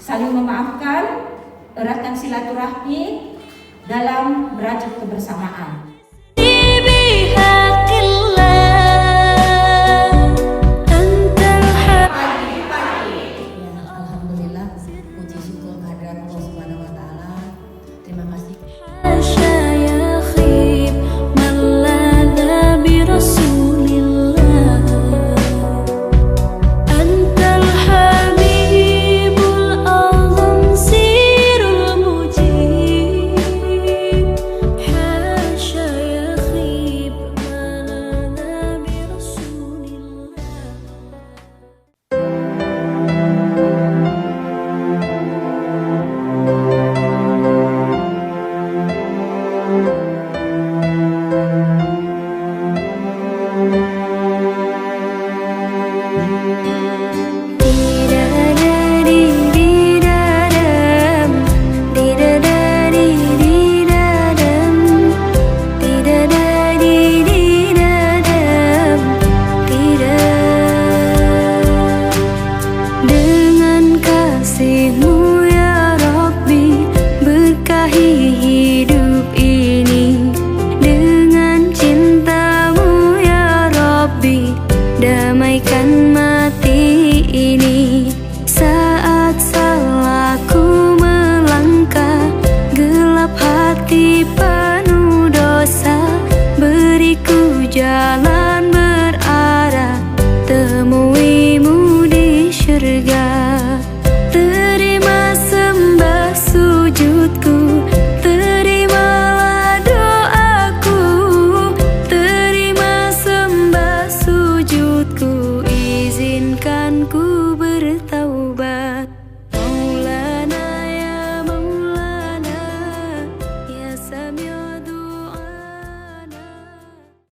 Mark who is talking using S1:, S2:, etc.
S1: saling memaafkan, eratkan silaturahmi dalam merajut kebersamaan.
S2: Alhamdulillah, puji syukur kehadirat Allah Subhanahu wa Ta'ala. Terima kasih.
S3: Damaikan mati ini saat salahku melangkah, gelap hati penuh dosa. Beriku jalan berarah, temuimu di syurga. Terima sembah sujudku, terimalah doaku. Terima sembah sujudku, izinkan ku bertanya.